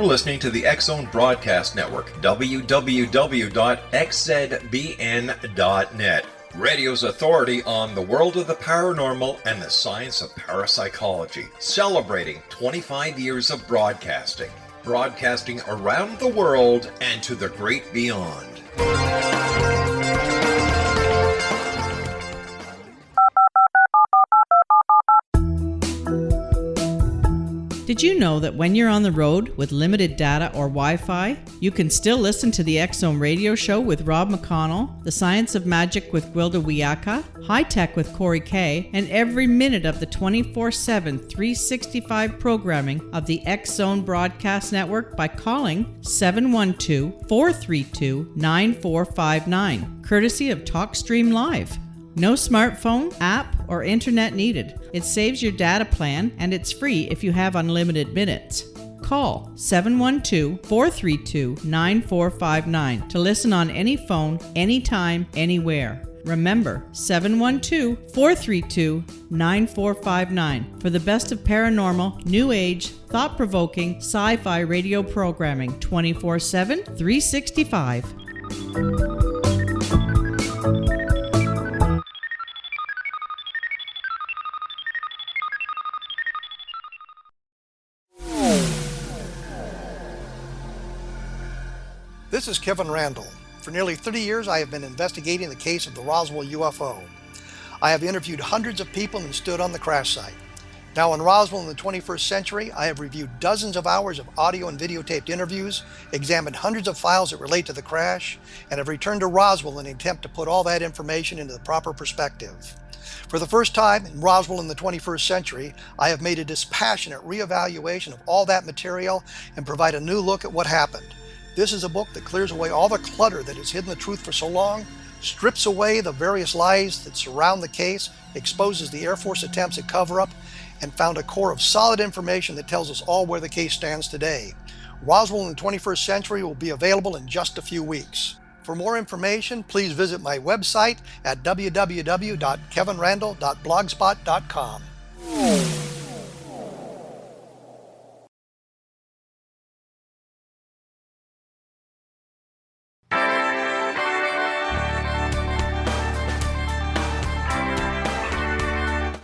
listening to the X-Zone Broadcast Network, www.xzbn.net. Radio's authority on the world of the paranormal and the science of parapsychology, celebrating 25 years of broadcasting. Broadcasting around the world and to the great beyond. Did you know that when you're on the road with limited data or Wi-Fi, you can still listen to the X-Zone Radio Show with Rob McConnell, The Science of Magic with Gwilda Wiyaka, High Tech with Corey Kay, and every minute of the 24/7, 365 programming of the X-Zone Broadcast Network by calling 712-432-9459, courtesy of TalkStream Live. No smartphone, app, or internet needed. It saves your data plan, and it's free if you have unlimited minutes. Call 712-432-9459 to listen on any phone, anytime, anywhere. Remember, 712-432-9459 for the best of paranormal, new age, thought-provoking, sci-fi radio programming 24/7, 365. This is Kevin Randall. For nearly 30 years, I have been investigating the case of the Roswell UFO. I have interviewed hundreds of people and stood on the crash site. Now in Roswell in the 21st century, I have reviewed dozens of hours of audio and videotaped interviews, examined hundreds of files that relate to the crash, and have returned to Roswell in an attempt to put all that information into the proper perspective. For the first time in Roswell in the 21st century, I have made a dispassionate reevaluation of all that material and provide a new look at what happened. This is a book that clears away all the clutter that has hidden the truth for so long, strips away the various lies that surround the case, exposes the Air Force attempts at cover-up, and found a core of solid information that tells us all where the case stands today. Roswell in the 21st century will be available in just a few weeks. For more information, please visit my website at www.kevinrandall.blogspot.com.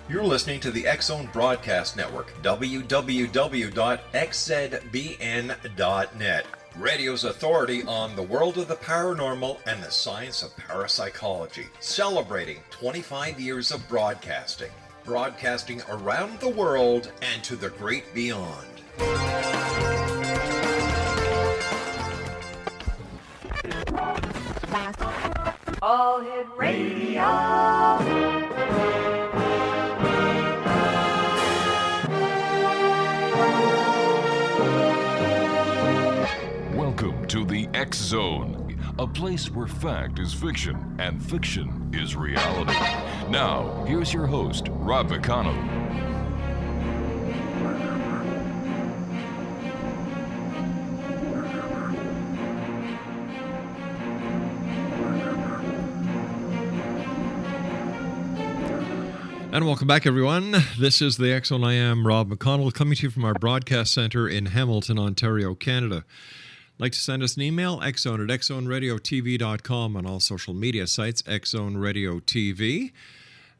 You're listening to the X-Zone Broadcast Network, www.xzbn.net. Radio's authority on the world of the paranormal and the science of parapsychology, celebrating 25 years of broadcasting. Broadcasting around the world and to the great beyond. All Hit Radio. Welcome to the X-Zone, a place where fact is fiction and fiction is reality. Now, here's your host, Rob McConnell. And welcome back, everyone. This is the X-Zone. I am Rob McConnell, coming to you from our broadcast center in Hamilton, Ontario, Canada. Like to send us an email, xzone at xzoneradiotv.com, on all social media sites, X-Zone Radio TV.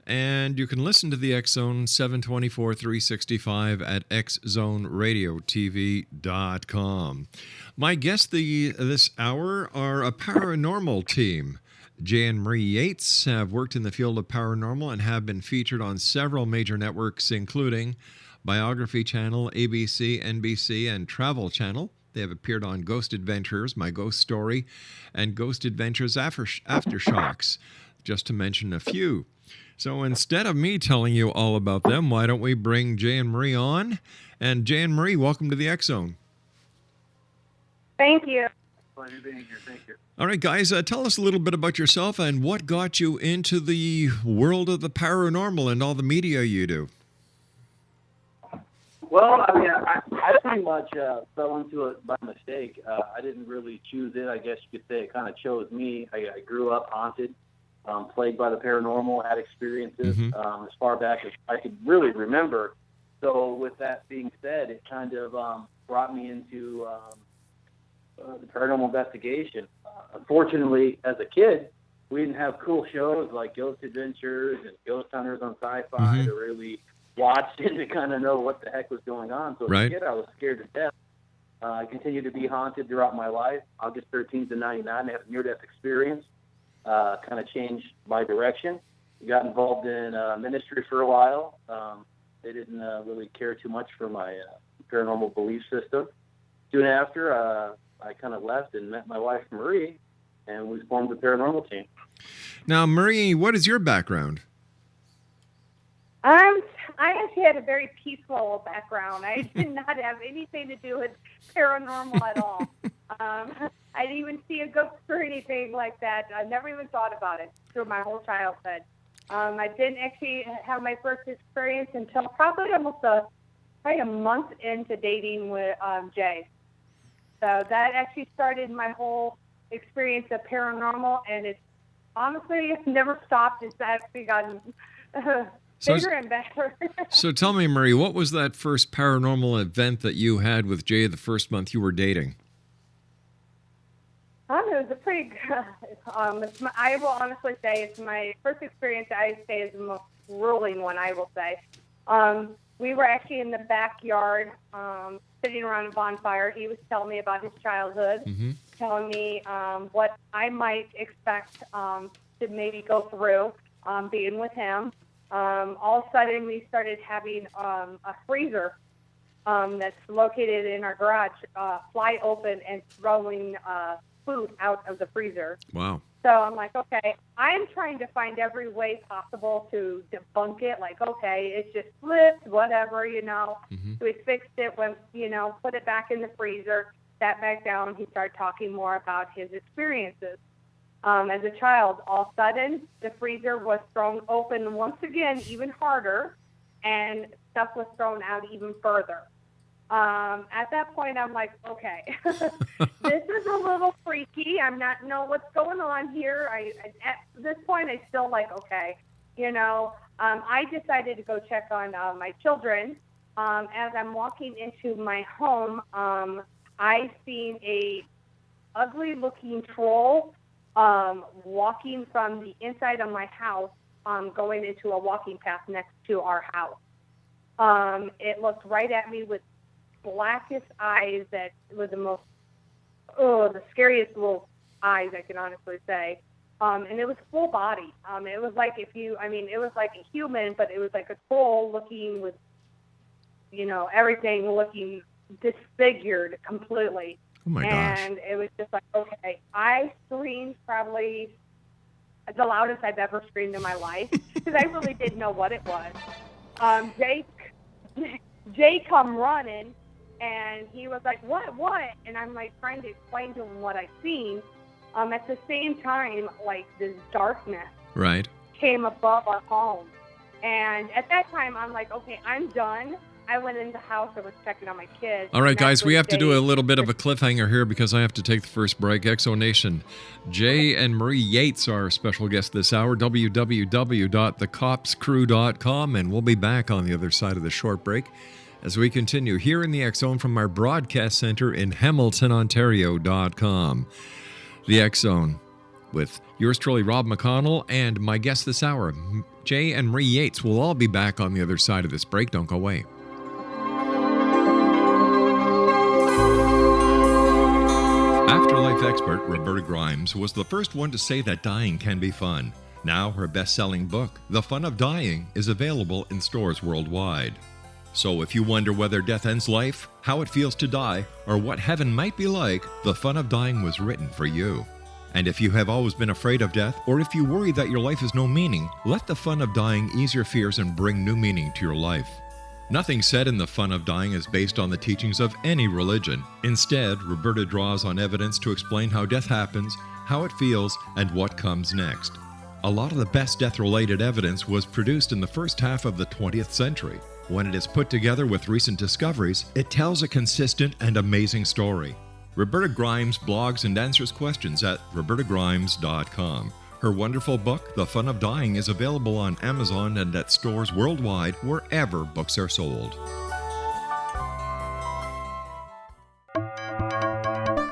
And you can listen to the X-Zone 724 365 at xzoneradiotv.com. My guests this hour are a paranormal team. Jay and Marie Yates have worked in the field of paranormal and have been featured on several major networks, including Biography Channel, ABC, NBC, and Travel Channel. They have appeared on Ghost Adventures, My Ghost Story, and Ghost Adventures-Aftershocks, just to mention a few. So instead of me telling you all about them, why don't we bring Jay and Marie on? And Jay and Marie, welcome to the X-Zone. Thank you. Pleasure being here. Thank you. All right, guys, tell us a little bit about yourself and what got you into the world of the paranormal and all the media you do. Well, I mean, I pretty much fell into it by mistake. I didn't really choose it. I guess you could say it kind of chose me. I grew up haunted, plagued by the paranormal, had experiences as far back as I could really remember. So with that being said, it kind of brought me into the paranormal investigation. Unfortunately, as a kid, we didn't have cool shows like Ghost Adventures and Ghost Hunters on SyFy to really watch and to kind of know what the heck was going on. So as a kid, I was scared to death. I continued to be haunted throughout my life. August 13th of 99, I had a near-death experience. Kind of changed my direction. Got involved in ministry for a while. They didn't really care too much for my paranormal belief system. Soon after, I kind of left and met my wife, Marie, and we formed the paranormal team. Now, Marie, what is your background? I actually had a very peaceful background. I did not have anything to do with paranormal at all. I didn't even see a ghost or anything like that. I never even thought about it through my whole childhood. I didn't actually have my first experience until probably a month into dating with Jay. So that actually started my whole experience of paranormal, and it's never stopped. It's actually gotten bigger and better. So tell me, Marie, what was that first paranormal event that you had with Jay the first month you were dating? It was a pretty good, I will honestly say it's my first experience. I say is the most grueling one, I will say. We were actually in the backyard, sitting around a bonfire. He was telling me about his childhood, telling me what I might expect to maybe go through being with him. All of a sudden, we started having a freezer that's located in our garage fly open and throwing food out of the freezer. Wow. So I'm like, okay, I'm trying to find every way possible to debunk it. Like, okay, it just slipped, whatever, So we fixed it, put it back in the freezer, sat back down. He started talking more about his experiences. As a child, all of a sudden, the freezer was thrown open once again, even harder, and stuff was thrown out even further. At that point, I'm like, okay, this is a little freaky. I'm not know what's going on here. At this point, I still like, okay, I decided to go check on my children. As I'm walking into my home, I seen a ugly-looking troll walking from the inside of my house, going into a walking path next to our house. It looked right at me with blackest eyes that were the scariest little eyes I can honestly say. And it was full body. It was like it was like a human, but it was like a troll looking with, everything looking disfigured completely. Oh my gosh. And it was just like, okay, I screamed probably the loudest I've ever screamed in my life because I really didn't know what it was. Jay come running, and he was like, what? And I'm like trying to explain to him what I seen. At the same time, like this darkness came above our home. And at that time, I'm like, okay, I'm done. I went in the house. I was checking on my kids. All right, guys, we have to do a little bit of a cliffhanger here because I have to take the first break. Exo Nation, Jay and Marie Yates are our special guest this hour, www.thecopscrew.com, and we'll be back on the other side of the short break as we continue here in the X-Zone from our broadcast center in HamiltonOntario.com. The X-Zone with yours truly, Rob McConnell, and my guest this hour, Jay and Marie Yates. We'll all be back on the other side of this break. Don't go away. Afterlife expert Roberta Grimes was the first one to say that dying can be fun. Now her best-selling book, The Fun of Dying, is available in stores worldwide. So if you wonder whether death ends life, how it feels to die, or what heaven might be like, The Fun of Dying was written for you. And if you have always been afraid of death, or if you worry that your life has no meaning, let The Fun of Dying ease your fears and bring new meaning to your life. Nothing said in The Fun of Dying is based on the teachings of any religion. Instead, Roberta draws on evidence to explain how death happens, how it feels, and what comes next. A lot of the best death-related evidence was produced in the first half of the 20th century. When it is put together with recent discoveries, it tells a consistent and amazing story. Roberta Grimes blogs and answers questions at robertagrimes.com. Her wonderful book, The Fun of Dying, is available on Amazon and at stores worldwide wherever books are sold.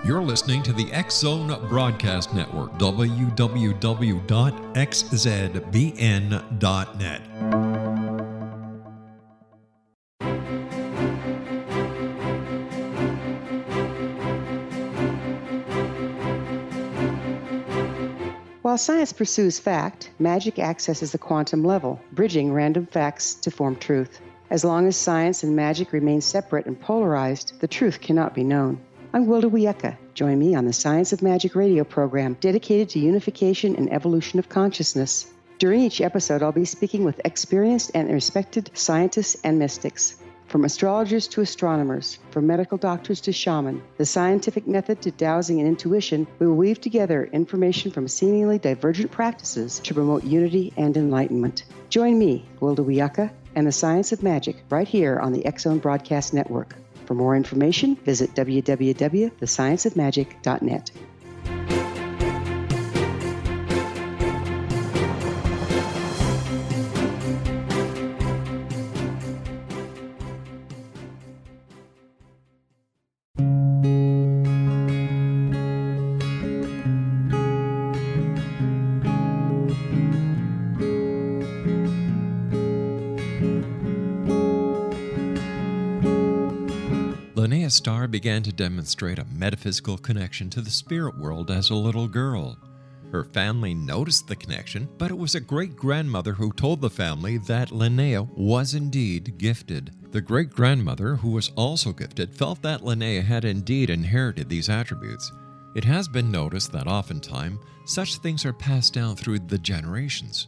You're listening to the X-Zone Broadcast Network, www.xzbn.net. While science pursues fact, magic accesses the quantum level, bridging random facts to form truth. As long as science and magic remain separate and polarized, the truth cannot be known. I'm Gwilda Wiyaka. Join me on the Science of Magic radio program dedicated to unification and evolution of consciousness. During each episode, I'll be speaking with experienced and respected scientists and mystics. From astrologers to astronomers, from medical doctors to shaman, the scientific method to dowsing and intuition, we will weave together information from seemingly divergent practices to promote unity and enlightenment. Join me, Gwilda Wiyaka, and the Science of Magic right here on the X-Zone Broadcast Network. For more information, visit www.thescienceofmagic.net. Starr began to demonstrate a metaphysical connection to the spirit world as a little girl. Her family noticed the connection, but it was a great-grandmother who told the family that Linnea was indeed gifted. The great-grandmother, who was also gifted, felt that Linnea had indeed inherited these attributes. It has been noticed that oftentimes such things are passed down through the generations.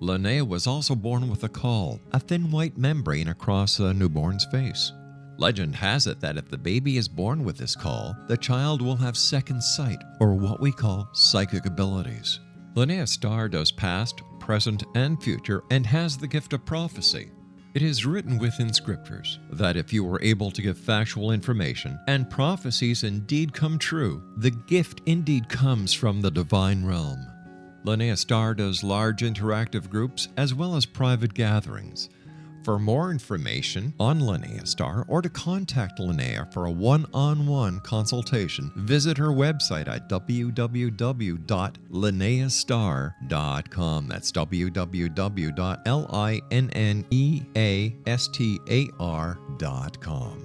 Linnea was also born with a caul, a thin white membrane across a newborn's face. Legend has it that if the baby is born with this caul, the child will have second sight, or what we call psychic abilities. Linnea Starr does past, present, and future, and has the gift of prophecy. It is written within scriptures that if you are able to give factual information, and prophecies indeed come true, the gift indeed comes from the divine realm. Linnea Starr does large interactive groups as well as private gatherings. For more information on Linnea Starr or to contact Linnea for a one-on-one consultation, visit her website at www.linneastar.com. That's www.linneastar.com.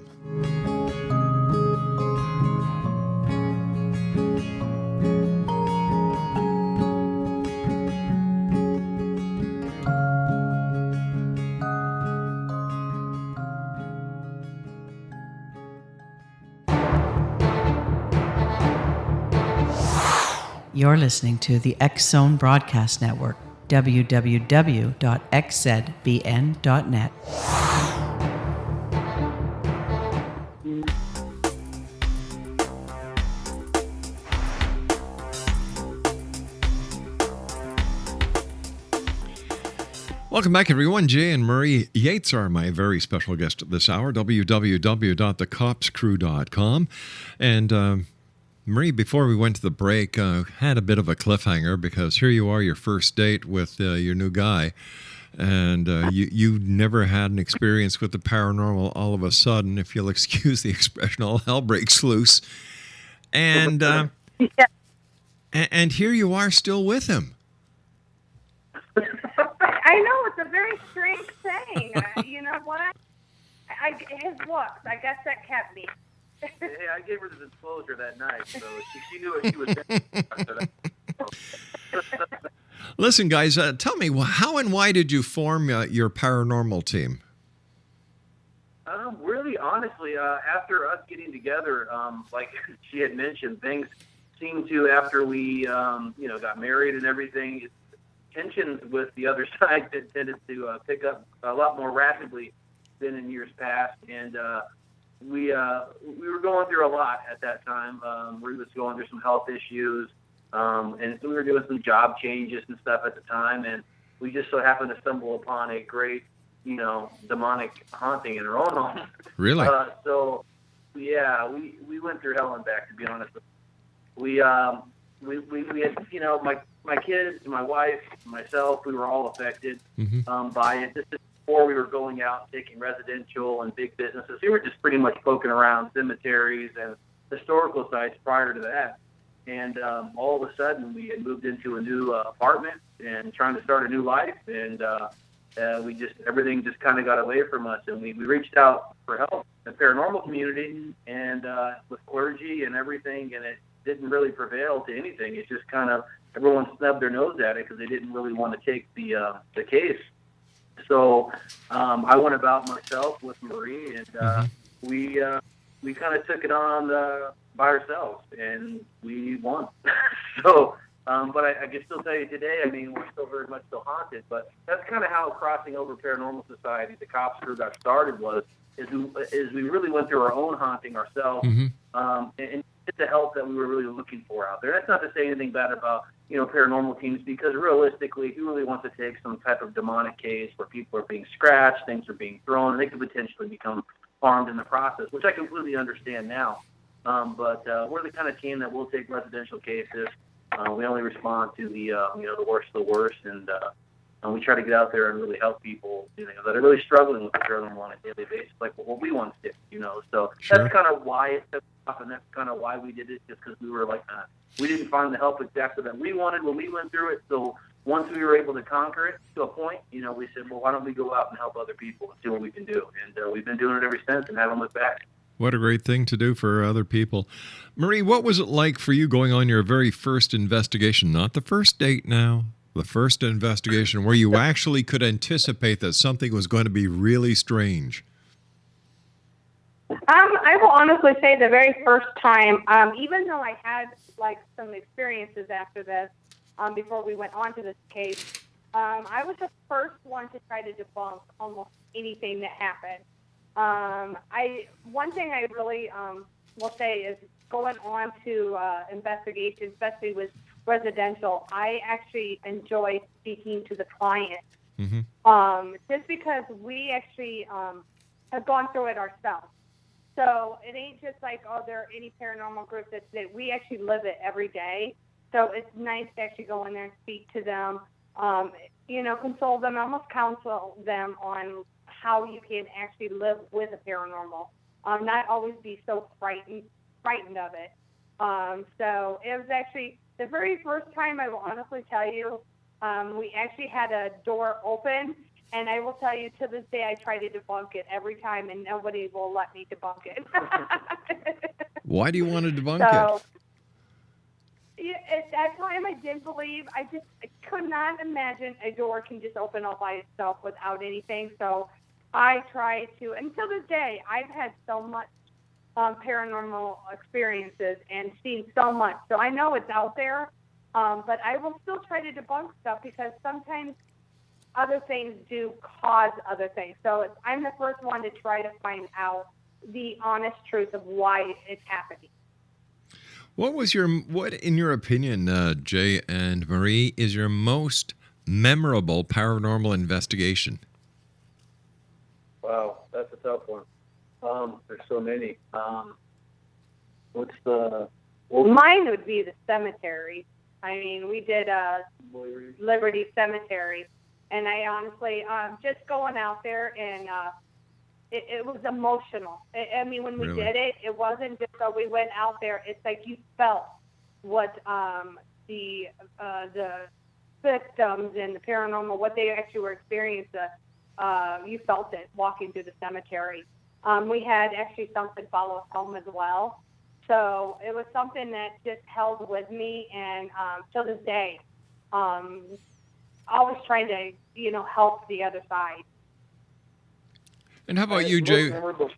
You're listening to the X-Zone Broadcast Network, www.xzbn.net. Welcome back, everyone. Jay and Marie Yates are my very special guest at this hour, www.thecopscrew.com. And Marie, before we went to the break, had a bit of a cliffhanger because here you are, your first date with your new guy, and you never had an experience with the paranormal. All of a sudden, if you'll excuse the expression, all hell breaks loose, and and here you are still with him. I know, it's a very strange thing. You know what? His looks, I guess that kept me. Hey, I gave her the disclosure that night, so she knew what she was doing. Listen, guys, tell me, how and why did you form your paranormal team? Really, honestly, after us getting together, like she had mentioned, things seemed to, after we, got married and everything, tension with the other side tended to pick up a lot more rapidly than in years past, and we were going through a lot at that time. We was going through some health issues, and so we were doing some job changes and stuff at the time, and we just so happened to stumble upon a great, demonic haunting in our own home. Really? So, yeah, we went through hell and back, to be honest. We we had, my kids, my wife, myself, we were all affected by it. This is before we were going out and taking residential and big businesses. We were just pretty much poking around cemeteries and historical sites prior to that. And all of a sudden, we had moved into a new apartment and trying to start a new life. And everything just kind of got away from us. And we reached out for help in the paranormal community and with clergy and everything. And it didn't really prevail to anything. It just kind of, everyone snubbed their nose at it because they didn't really want to take the case. So I went about myself with Marie, and we kind of took it on by ourselves, and we won. So, but I can still tell you today, I mean, we're still very much still haunted, but that's kind of how Crossing Over Paranormal Society, the cops crew, got started is we really went through our own haunting ourselves, and get the help that we were really looking for out there. That's not to say anything bad about, paranormal teams, because realistically, who really wants to take some type of demonic case where people are being scratched, things are being thrown, and they could potentially become harmed in the process, which I completely understand now. But we're the kind of team that will take residential cases. We only respond to the worst of the worst, and we try to get out there and really help people that are really struggling with the paranormal on a daily basis, like what we want to do, So that's kind of why it took off, and that's kind of why we did it, just because we were like, we didn't find the help exactly that we wanted when we went through it. So once we were able to conquer it to a point, we said, well, why don't we go out and help other people and see what we can do? And we've been doing it ever since and haven't looked back. What a great thing to do for other people. Marie, what was it like for you going on your very first investigation? Not the first date now, the first investigation where you actually could anticipate that something was going to be really strange. I will honestly say the very first time, even though I had some experiences after this, before we went on to this case, I was the first one to try to debunk almost anything that happened. One thing I really will say is going on to investigations, especially with residential, I actually enjoy speaking to the client. Just because we actually have gone through it ourselves. So it ain't just like, there are any paranormal groups that we actually live it every day. So it's nice to actually go in there and speak to them, console them, almost counsel them on how you can actually live with a paranormal, not always be so frightened of it. So it was actually the very first time, I will honestly tell you, we actually had a door open, and I will tell you to this day I try to debunk it every time, and nobody will let me debunk it. Why do you want to debunk it? At that time, I didn't believe. I could not imagine a door can just open all by itself without anything. So I try to, until this day, I've had so much paranormal experiences and seen so much. So I know it's out there, but I will still try to debunk stuff because sometimes other things do cause other things. So I'm the first one to try to find out the honest truth of why it's happening. What in your opinion, Jay and Marie, is your most memorable paranormal investigation? Wow, that's a tough one. There's so many. Mine would be the cemetery. I mean, we did Liberty Cemetery, and I honestly, just going out there and it was emotional. I mean, when we did it, it wasn't just that we went out there. It's like you felt what the victims and the paranormal, what they actually were experiencing. You felt it walking through the cemetery. We had actually something follow us home as well. So it was something that just held with me, and till this day, always trying to, help the other side. And how about you, Jay? Most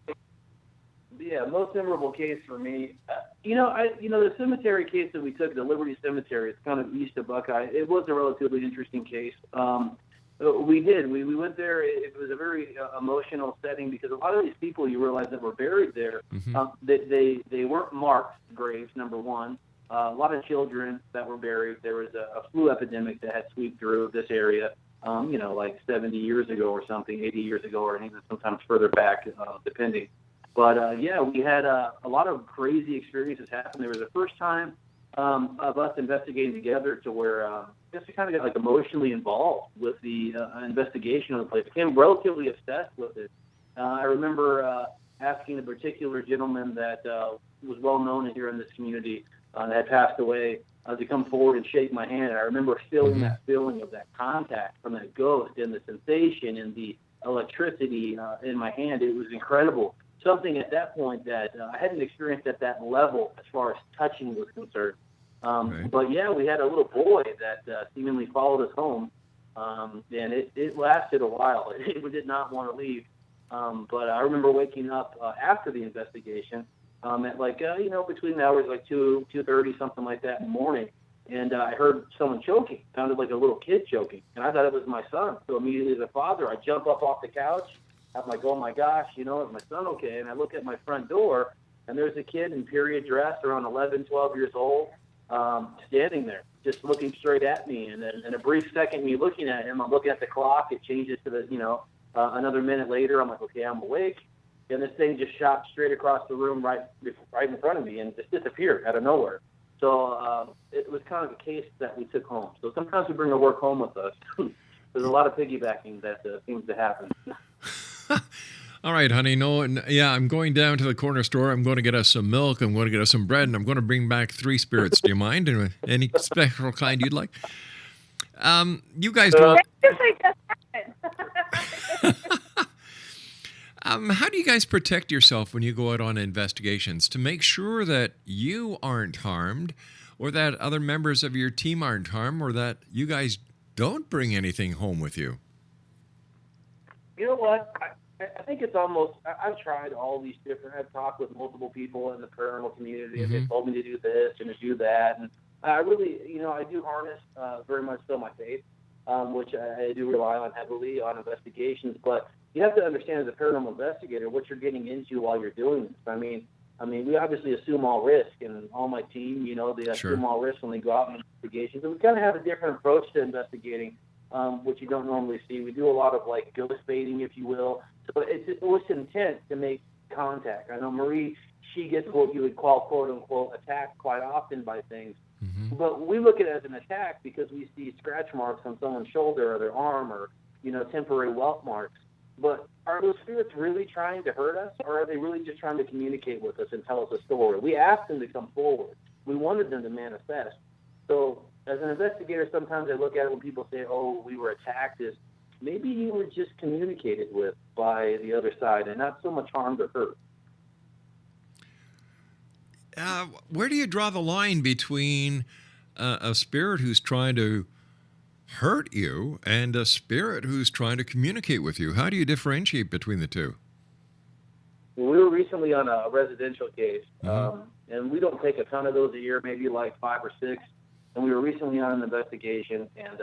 memorable case for me. The cemetery case that we took, the Liberty Cemetery, it's kind of east of Buckeye. It was a relatively interesting case. We went there. It was a very emotional setting because a lot of these people, you realize, that were buried there, they weren't marked graves, number one. A lot of children that were buried. There was a flu epidemic that had swept through this area, like 70 years ago or something, 80 years ago, or even sometimes further back, depending. But, we had a lot of crazy experiences happen. There was the first time of us investigating together to where just to kind of get like emotionally involved with the investigation of the place. I became relatively obsessed with it. I remember asking a particular gentleman that was well known here in this community that had passed away to come forward and shake my hand. And I remember feeling that feeling of that contact from that ghost and the sensation and the electricity in my hand. It was incredible. Something at that point that I hadn't experienced at that level as far as touching was concerned. But yeah, we had a little boy that seemingly followed us home, and it lasted a while. It did not want to leave. But I remember waking up after the investigation at like, between the hours like 2:30, something like that in the morning. And I heard someone choking. Sounded like a little kid choking. And I thought it was my son. So immediately as a father, I jump up off the couch. I'm like, oh my gosh, is my son okay? And I look at my front door, and there's a kid in period dress around 11, 12 years old, standing there, just looking straight at me. And then in a brief second, me looking at him, I'm looking at the clock. It changes to the, another minute later. I'm like, okay, I'm awake. And this thing just shot straight across the room right in front of me and just disappeared out of nowhere. So it was kind of a case that we took home. So sometimes we bring our work home with us. There's a lot of piggybacking that seems to happen. All right, honey. No, yeah, I'm going down to the corner store. I'm going to get us some milk. I'm going to get us some bread, and I'm going to bring back 3 spirits. Do you mind? Any special kind you'd like? You guys don't. How do you guys protect yourself when you go out on investigations to make sure that you aren't harmed, or that other members of your team aren't harmed, or that you guys don't bring anything home with you? You know what? I think it's almost, I've tried all these different, I've talked with multiple people in the paranormal community, and they told me to do this and to do that. And I really, I do harness very much so my faith, which I do rely on heavily on investigations. But you have to understand as a paranormal investigator what you're getting into while you're doing this. I mean, we obviously assume all risk, and all my team, they assume all risk when they go out on investigations. And we kind of have a different approach to investigating, which you don't normally see. We do a lot of like ghost baiting, if you will. So it's with intent to make contact. I know Marie, she gets what you would call, quote unquote, attacked quite often by things. But we look at it as an attack because we see scratch marks on someone's shoulder or their arm, or, temporary welt marks. But are those spirits really trying to hurt us, or are they really just trying to communicate with us and tell us a story? We asked them to come forward. We wanted them to manifest. So as an investigator, sometimes I look at it when people say, oh, we were attacked, as maybe you were just communicated with by the other side and not so much harmed or hurt. Where do you draw the line between a spirit who's trying to hurt you and a spirit who's trying to communicate with you? How do you differentiate between the two? Well, we were recently on a residential case, and we don't take a ton of those a year, maybe like 5 or 6. And we were recently on an investigation, and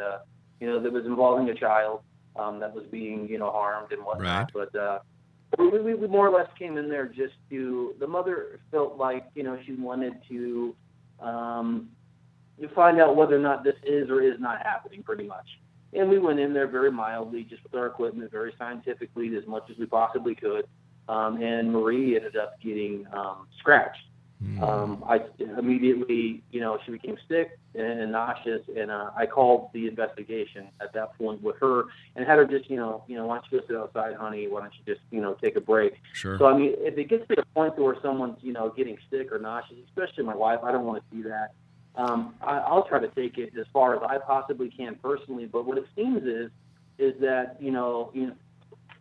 that was involving a child that was being harmed and whatnot. Right. But we more or less came in there just to, the mother felt like she wanted to find out whether or not this is or is not happening, pretty much. And we went in there very mildly, just with our equipment, very scientifically, as much as we possibly could. And Marie ended up getting scratched. I immediately, she became sick and nauseous, and I called the investigation at that point with her and had her just, why don't you go sit outside, honey? Why don't you just, take a break? Sure. So, if it gets to the point to where someone's, getting sick or nauseous, especially my wife, I don't want to see that. I'll try to take it as far as I possibly can personally, but what it seems is that,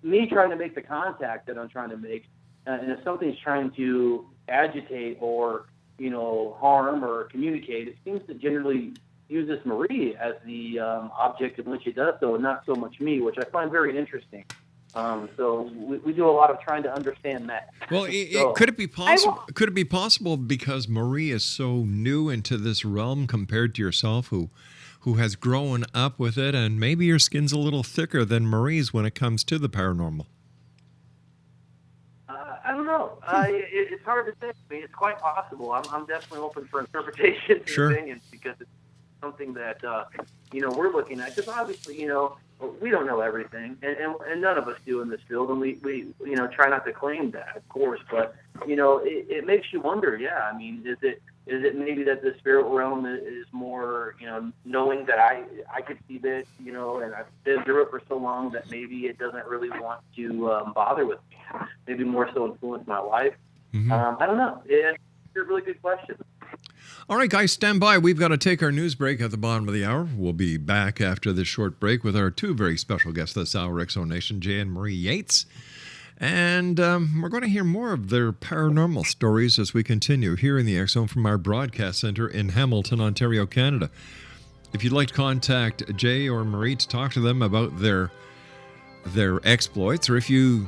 me trying to make the contact that I'm trying to make, and if something's trying to agitate or, harm or communicate, it seems to generally use this Marie as the object in which it does so, and not so much me, which I find very interesting. So we do a lot of trying to understand that. Well, could it be possible? Could it be possible because Marie is so new into this realm compared to yourself, who has grown up with it, and maybe your skin's a little thicker than Marie's when it comes to the paranormal? I don't know. It's hard to say. It's quite possible. I'm definitely open for interpretation and opinions, because it's something that we're looking at. Because obviously, we don't know everything, and none of us do in this field, and we try not to claim that, of course. But it makes you wonder. Yeah, is it Is it maybe that the spirit realm is more, knowing that I could see this, and I've been through it for so long that maybe it doesn't really want to bother with me, maybe more so influence my life. I don't know. It's a really good question. All right, guys, stand by. We've got to take our news break at the bottom of the hour. We'll be back after this short break with our two very special guests this hour, X-Zone Nation, Jay and Marie Yates. And we're going to hear more of their paranormal stories as we continue here in the X-Zone from our broadcast center in Hamilton, Ontario, Canada. If you'd like to contact Jay or Marie to talk to them about their exploits, or if you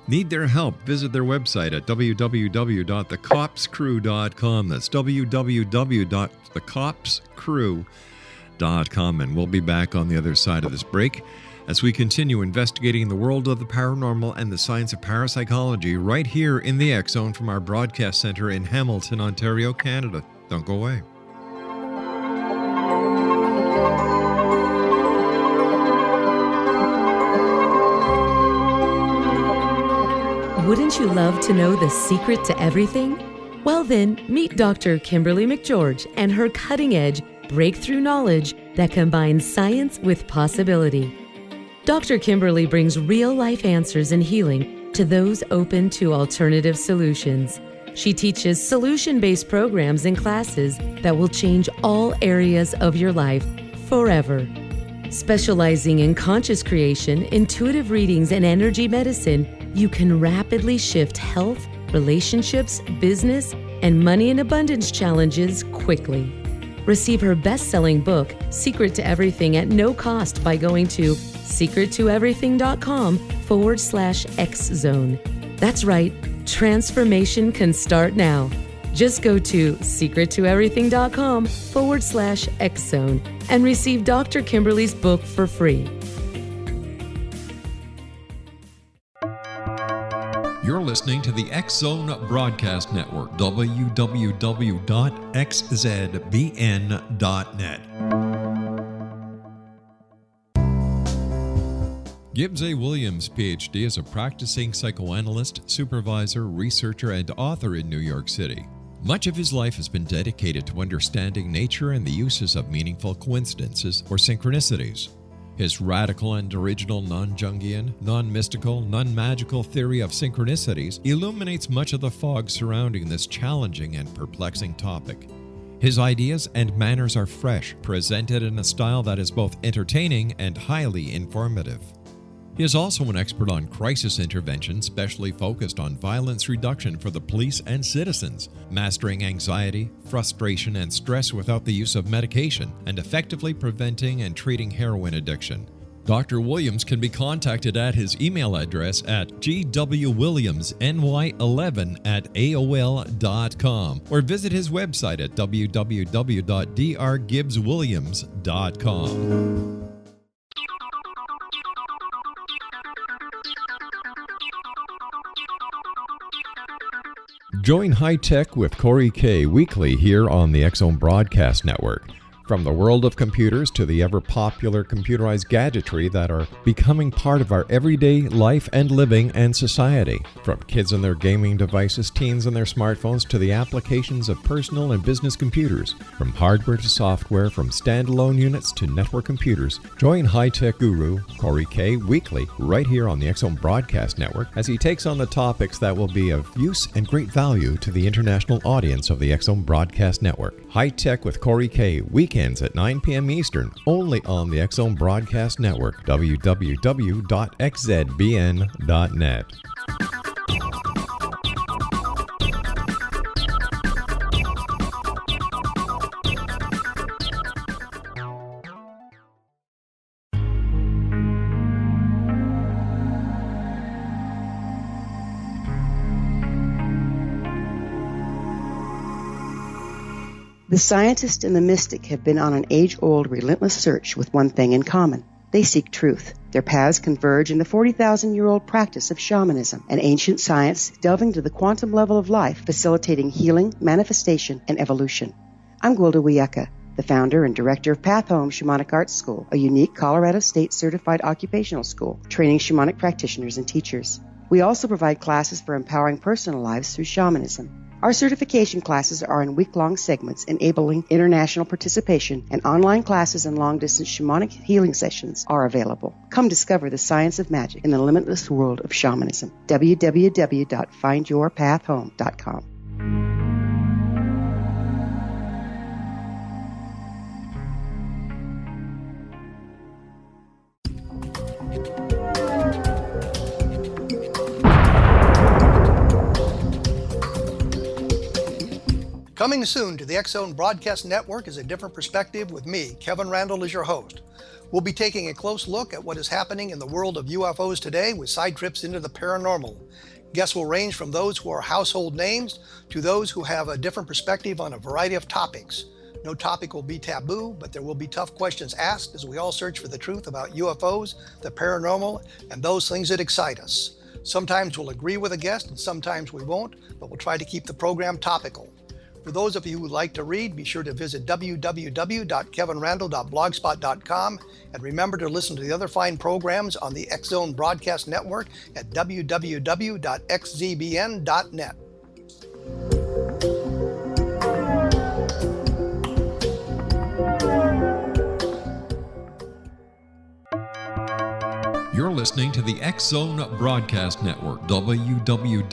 need their help, visit their website at www.thecopscrew.com. That's www.thecopscrew.com. And we'll be back on the other side of this break as we continue investigating the world of the paranormal and the science of parapsychology right here in the X-Zone from our broadcast center in Hamilton, Ontario, Canada. Don't go away. Wouldn't you love to know the secret to everything? Well then, meet Dr. Kimberly McGeorge and her cutting-edge breakthrough knowledge that combines science with possibility. Dr. Kimberly brings real-life answers and healing to those open to alternative solutions. She teaches solution-based programs and classes that will change all areas of your life forever. Specializing in conscious creation, intuitive readings, and energy medicine, you can rapidly shift health, relationships, business, and money in abundance challenges quickly. Receive her best-selling book, Secret to Everything, at no cost by going to secrettoeverything.com/X-Zone. That's right, transformation can start now. Just go to secrettoeverything.com/X-Zone and receive Dr. Kimberly's book for free. You're listening to the X-Zone Broadcast Network, www.xzbn.net. Gibbs A. Williams, Ph.D., is a practicing psychoanalyst, supervisor, researcher, and author in New York City. Much of his life has been dedicated to understanding nature and the uses of meaningful coincidences or synchronicities. His radical and original non-Jungian, non-mystical, non-magical theory of synchronicities illuminates much of the fog surrounding this challenging and perplexing topic. His ideas and manners are fresh, presented in a style that is both entertaining and highly informative. He is also an expert on crisis intervention, specially focused on violence reduction for the police and citizens, mastering anxiety, frustration, and stress without the use of medication, and effectively preventing and treating heroin addiction. Dr. Williams can be contacted at his email address at gwilliamsny11@aol.com or visit his website at www.drgibbswilliams.com. Join High Tech with Corey K. weekly here on the X-Zone Broadcast Network. From the world of computers to the ever-popular computerized gadgetry that are becoming part of our everyday life and living and society. From kids and their gaming devices, teens and their smartphones, to the applications of personal and business computers. From hardware to software, from standalone units to network computers. Join high-tech guru Corey K. weekly right here on the X-Zone Broadcast Network as he takes on the topics that will be of use and great value to the international audience of the X-Zone Broadcast Network. High Tech with Corey K. weekends at 9 p.m. Eastern, only on the X-Zone Broadcast Network, www.xzbn.net. The scientist and the mystic have been on an age-old, relentless search with one thing in common. They seek truth. Their paths converge in the 40,000-year-old practice of shamanism, an ancient science delving to the quantum level of life, facilitating healing, manifestation, and evolution. I'm Gwilda Wiyaka, the founder and director of Path Home Shamanic Arts School, a unique Colorado State-certified occupational school, training shamanic practitioners and teachers. We also provide classes for empowering personal lives through shamanism. Our certification classes are in week-long segments enabling international participation, and online classes and long-distance shamanic healing sessions are available. Come discover the science of magic in the limitless world of shamanism. www.findyourpathhome.com. Coming soon to the X-Zone Broadcast Network is A Different Perspective with me, Kevin Randall, as your host. We'll be taking a close look at what is happening in the world of UFOs today with side trips into the paranormal. Guests will range from those who are household names to those who have a different perspective on a variety of topics. No topic will be taboo, but there will be tough questions asked as we all search for the truth about UFOs, the paranormal, and those things that excite us. Sometimes we'll agree with a guest and sometimes we won't, but we'll try to keep the program topical. For those of you who would like to read, be sure to visit www.kevinrandall.blogspot.com, and remember to listen to the other fine programs on the X-Zone Broadcast Network at www.xzbn.net. You're listening to the X-Zone Broadcast Network, www.xzbn.net.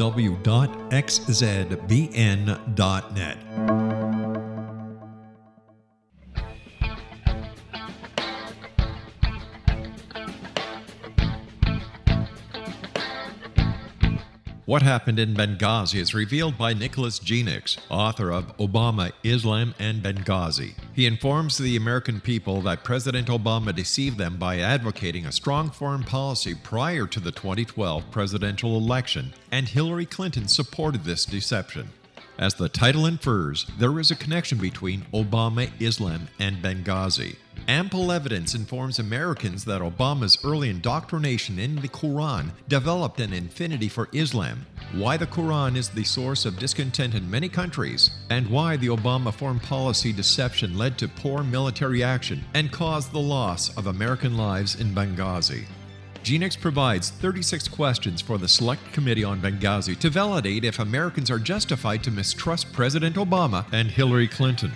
What Happened in Benghazi is revealed by Nicholas Genix, author of Obama, Islam, and Benghazi. He informs the American people that President Obama deceived them by advocating a strong foreign policy prior to the 2012 presidential election, and Hillary Clinton supported this deception. As the title infers, there is a connection between Obama, Islam, and Benghazi. Ample evidence informs Americans that Obama's early indoctrination in the Quran developed an affinity for Islam, why the Quran is the source of discontent in many countries, and why the Obama foreign policy deception led to poor military action and caused the loss of American lives in Benghazi. Genix provides 36 questions for the Select Committee on Benghazi to validate if Americans are justified to mistrust President Obama and Hillary Clinton.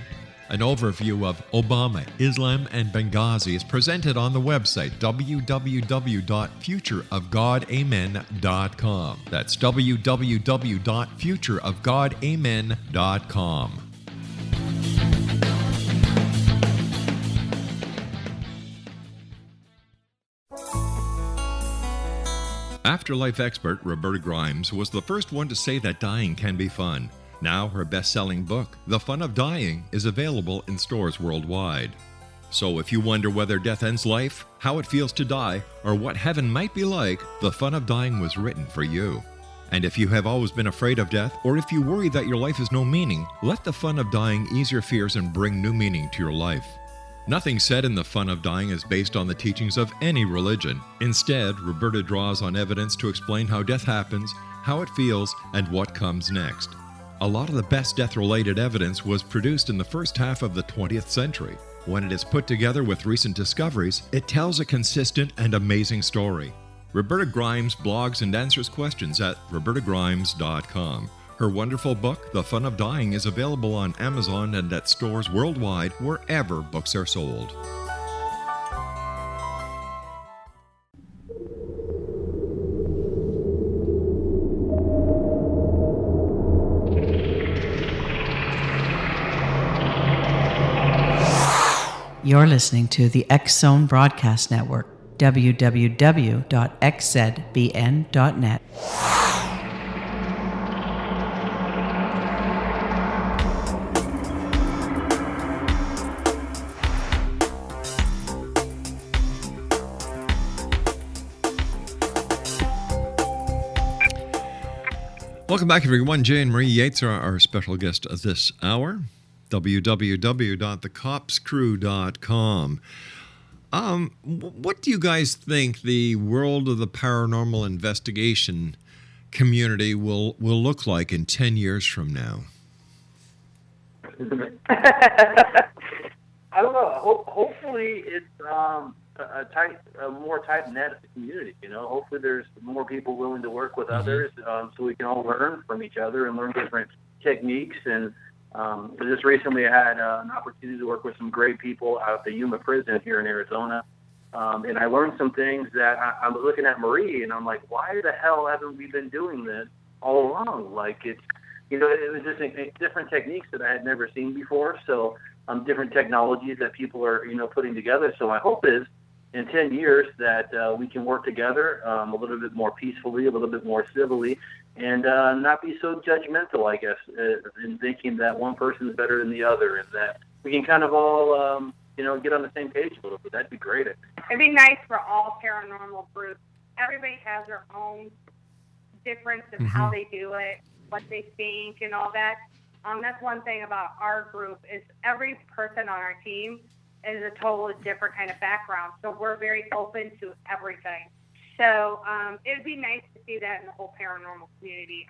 An overview of Obama, Islam, and Benghazi is presented on the website www.futureofgodamen.com. That's www.futureofgodamen.com. Afterlife expert Roberta Grimes was the first one to say that dying can be fun. Now her best-selling book, The Fun of Dying, is available in stores worldwide. So if you wonder whether death ends life, how it feels to die, or what heaven might be like, The Fun of Dying was written for you. And if you have always been afraid of death, or if you worry that your life has no meaning, let The Fun of Dying ease your fears and bring new meaning to your life. Nothing said in The Fun of Dying is based on the teachings of any religion. Instead, Roberta draws on evidence to explain how death happens, how it feels, and what comes next. A lot of the best death-related evidence was produced in the first half of the 20th century. When it is put together with recent discoveries, it tells a consistent and amazing story. Roberta Grimes blogs and answers questions at robertagrimes.com. Her wonderful book, The Fun of Dying, is available on Amazon and at stores worldwide wherever books are sold. You're listening to the X-Zone Broadcast Network, www.xzbn.net. Welcome back, everyone. Jay and Marie Yates are our special guest this hour. www.thecopscrew.com. What do you guys think the world of the paranormal investigation community will look like in 10 years from now? I don't know. Hopefully it's a more tight net community. You know, hopefully there's more people willing to work with others, so we can all learn from each other and learn different techniques. And just recently I had an opportunity to work with some great people out at the Yuma prison here in Arizona. And I learned some things that I was looking at Marie, and I'm like, why the hell haven't we been doing this all along? Like, it's, it was just different techniques that I had never seen before. So different technologies that people are, putting together. So my hope is in 10 years that we can work together a little bit more peacefully, a little bit more civilly, and not be so judgmental, I guess, in thinking that one person is better than the other, and that we can kind of all, get on the same page a little bit. That'd be great. It'd be nice for all paranormal groups. Everybody has their own difference of how they do it, what they think, and all that. That's one thing about our group is every person on our team is a totally different kind of background. So we're very open to everything. So it would be nice to see that in the whole paranormal community.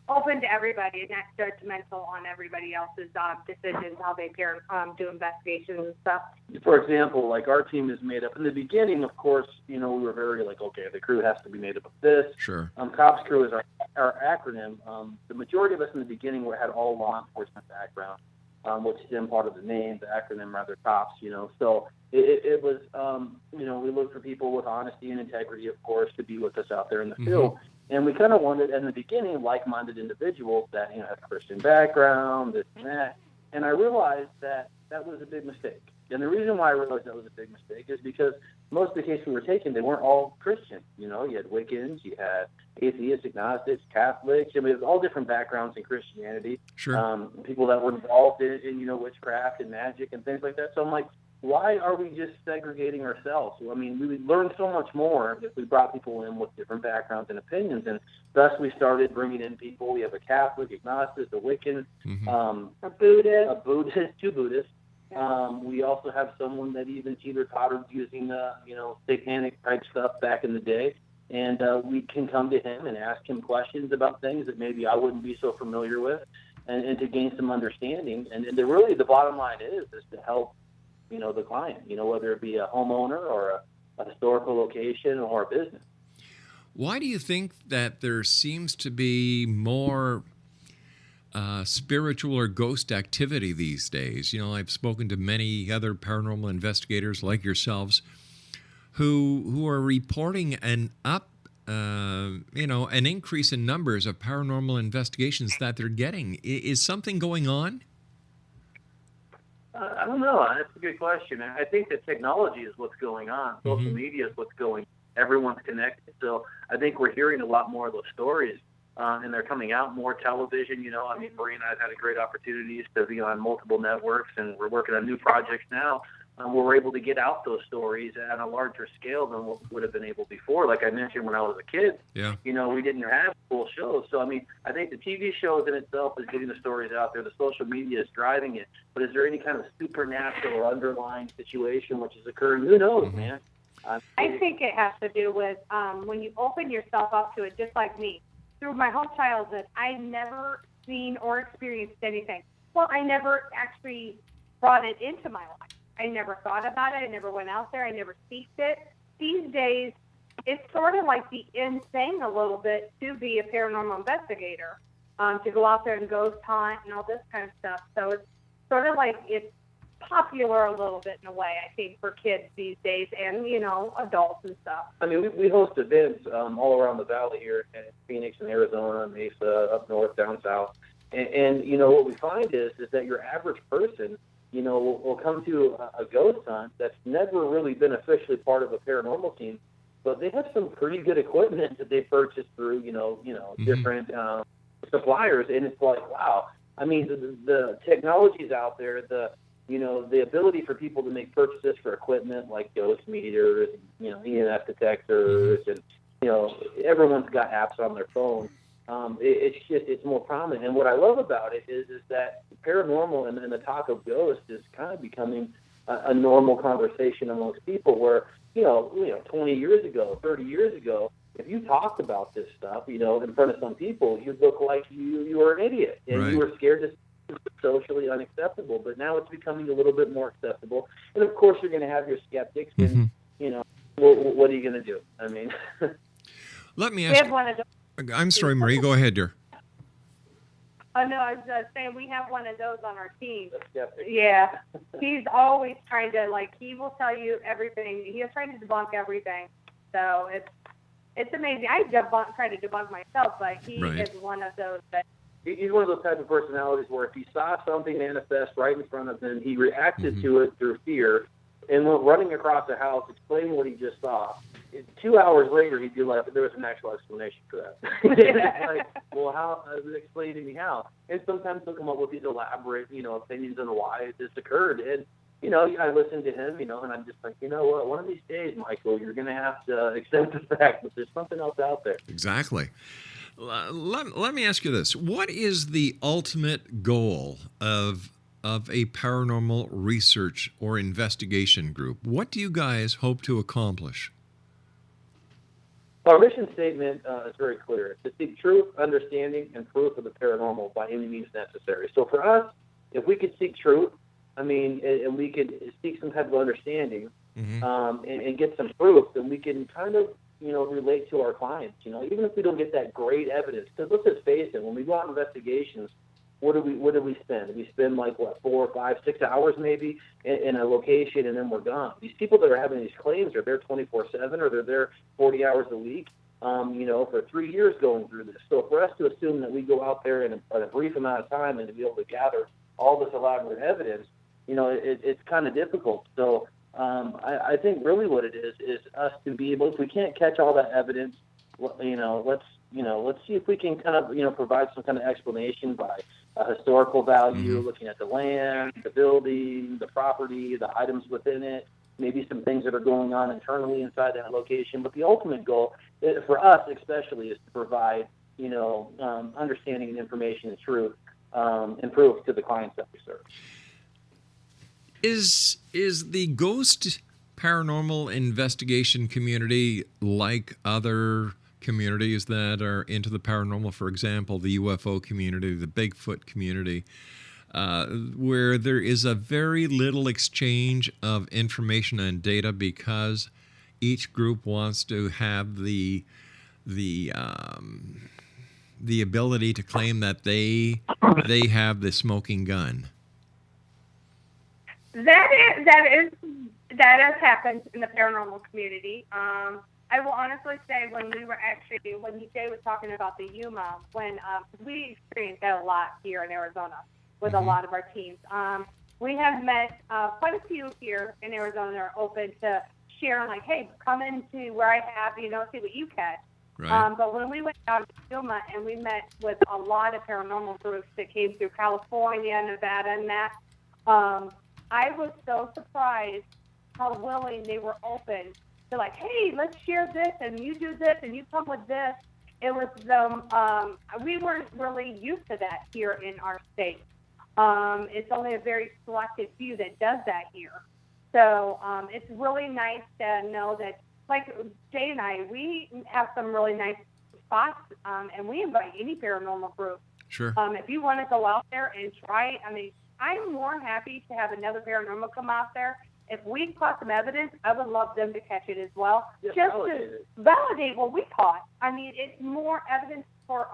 Open to everybody and not judgmental on everybody else's decisions, how they do investigations and stuff. For example, like our team is made up in the beginning, of course, we were very like, okay, the crew has to be made up of this. Sure. COPS crew is our acronym. The majority of us in the beginning had all law enforcement background, which is in part of the name, the acronym rather, COPS, So it was, we looked for people with honesty and integrity, of course, to be with us out there in the field. And we kind of wanted, in the beginning, like-minded individuals that, have a Christian background, this and that. And I realized that was a big mistake. And the reason why I realized that was a big mistake is because most of the cases we were taking, they weren't all Christian. You had Wiccans, you had atheists, agnostics, Catholics. I mean, it was all different backgrounds in Christianity. Sure. People that were involved in witchcraft and magic and things like that. So I'm like, why are we just segregating ourselves? I mean, we would learn so much more if we brought people in with different backgrounds and opinions. And thus we started bringing in people. We have a Catholic, agnostic, a Wiccan, a Buddhist, two Buddhists. We also have someone that even teeter-tottered using, satanic type stuff back in the day. And we can come to him and ask him questions about things that maybe I wouldn't be so familiar with, and to gain some understanding. And really the bottom line is to help, the client, whether it be a homeowner or a historical location or a business. Why do you think that there seems to be more spiritual or ghost activity these days? I've spoken to many other paranormal investigators like yourselves who are reporting an increase in numbers of paranormal investigations that they're getting. Is something going on? I don't know. That's a good question. I think that technology is what's going on. Social media is what's going on. Everyone's connected. So I think we're hearing a lot more of those stories, and they're coming out more television. Marie and I have had a great opportunities to be on multiple networks, and we're working on new projects now. Where we're able to get out those stories at a larger scale than what we would have been able before. Like I mentioned, when I was a kid, we didn't have full shows. So, I think the TV shows in itself is getting the stories out there. The social media is driving it. But is there any kind of supernatural or underlying situation which is occurring? Who knows, man? I think it has to do with when you open yourself up to it, just like me. Through my whole childhood, I never seen or experienced anything. Well, I never actually brought it into my life. I never thought about it. I never went out there. I never seeked it. These days, it's sort of like the in thing a little bit to be a paranormal investigator, to go out there and ghost hunt and all this kind of stuff. So it's sort of like it's popular a little bit in a way, I think, for kids these days and, adults and stuff. We host events all around the valley here in Phoenix and Arizona, Mesa, up north, down south. And what we find is that your average person, will come to a ghost hunt that's never really been officially part of a paranormal team, but they have some pretty good equipment that they purchased through, different suppliers, and it's like, wow. The technology's out there, the ability for people to make purchases for equipment like ghost meters, EMF detectors, and everyone's got apps on their phone. It's more prominent. And what I love about it is that paranormal and the talk of ghosts is kind of becoming a normal conversation amongst people where, 20 years ago, 30 years ago, if you talked about this stuff, in front of some people, you'd look like you were an idiot and you were scared to socially unacceptable. But now it's becoming a little bit more acceptable. And of course you're going to have your skeptics and, what are you going to do? Let me ask you. I'm sorry, Marie. Go ahead, dear. Oh no, I was saying we have one of those on our team. Skeptic. Yeah, he's always trying to he will tell you everything. He is trying to debunk everything. So it's amazing. I try to debunk myself, but he is one of those that. He's one of those type of personalities where if he saw something manifest right in front of him, he reacted to it through fear and went running across the house, explaining what he just saw. 2 hours later, he'd be like, there was an actual explanation for that. It's well, how? Explain to me how. And sometimes he'll come up with these elaborate, opinions on why this occurred. And, I listen to him, and I'm just like, you know what, one of these days, Michael, you're going to have to accept the fact that there's something else out there. Exactly. Let me ask you this. What is the ultimate goal of a paranormal research or investigation group? What do you guys hope to accomplish? Our mission statement is very clear. It's to seek truth, understanding, and proof of the paranormal by any means necessary. So for us, if we could seek truth, and we could seek some type of understanding and get some proof, then we can kind of, relate to our clients, even if we don't get that great evidence. Because let's just face it, when we go out on investigations, what do we spend? We spend 4, 5, 6 hours maybe in a location, and then we're gone. These people that are having these claims are there 24/7, or they're there 40 hours a week, for 3 years going through this. So for us to assume that we go out there in a brief amount of time and to be able to gather all this elaborate evidence, it's kind of difficult. So I think really what it is us to be able, if we can't catch all that evidence, let's see if we can kind of, provide some kind of explanation by historical value, looking at the land, the building, the property, the items within it, maybe some things that are going on internally inside that location. But the ultimate goal, for us especially, is to provide, understanding and information and truth, and proof to the clients that we serve. Is the ghost paranormal investigation community like other communities that are into the paranormal, for example, the UFO community, the Bigfoot community, where there is a very little exchange of information and data because each group wants to have the ability to claim that they have the smoking gun? That has happened in the paranormal community. I will honestly say when Jay was talking about the Yuma, when we experienced that a lot here in Arizona with a lot of our teams. We have met quite a few here in Arizona that are open to sharing, hey, come into where I have, see what you catch. Right. But when we went out to Yuma and we met with a lot of paranormal groups that came through California, Nevada, and that, I was so surprised how willing they were open to hey, let's share this, and you do this, and you come with this. It was we weren't really used to that here in our state. It's only a very selected few that does that here. So it's really nice to know that, Jay and I, we have some really nice spots, and we invite any paranormal group. Sure. If you want to go out there and try it, I'm more happy to have another paranormal come out there. If we caught some evidence, I would love them to catch it as well, just to validate what we caught. It's more evidence for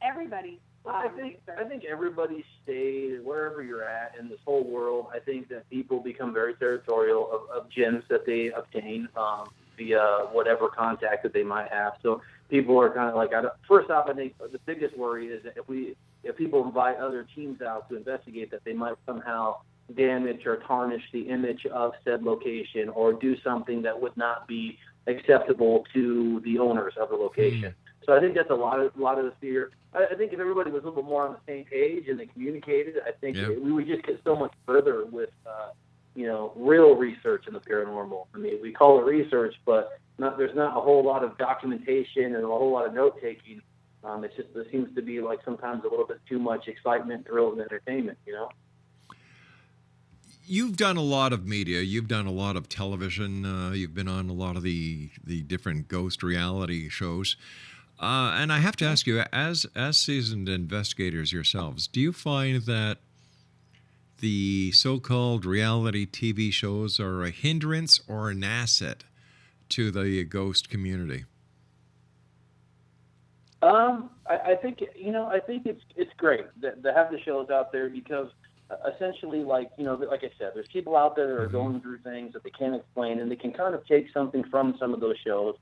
everybody. I think everybody stays wherever you're at in this whole world. I think that people become very territorial of gems that they obtain via whatever contact that they might have. So people are kind of first off, I think the biggest worry is that if people invite other teams out to investigate, that they might somehow damage or tarnish the image of said location or do something that would not be acceptable to the owners of the location. So I think that's a lot of the fear. I think if everybody was a little bit more on the same page and they communicated, I think we would just get so much further with, real research in the paranormal. We call it research, but there's not a whole lot of documentation and a whole lot of note taking. It's just there seems to be sometimes a little bit too much excitement, thrill, and entertainment. You've done a lot of media. You've done a lot of television. You've been on a lot of the different ghost reality shows. And I have to ask you, as seasoned investigators yourselves, do you find that the so-called reality TV shows are a hindrance or an asset to the ghost community? I think it's great that have the shows out there because essentially, like I said, there's people out there that are going through things that they can't explain, and they can kind of take something from some of those shows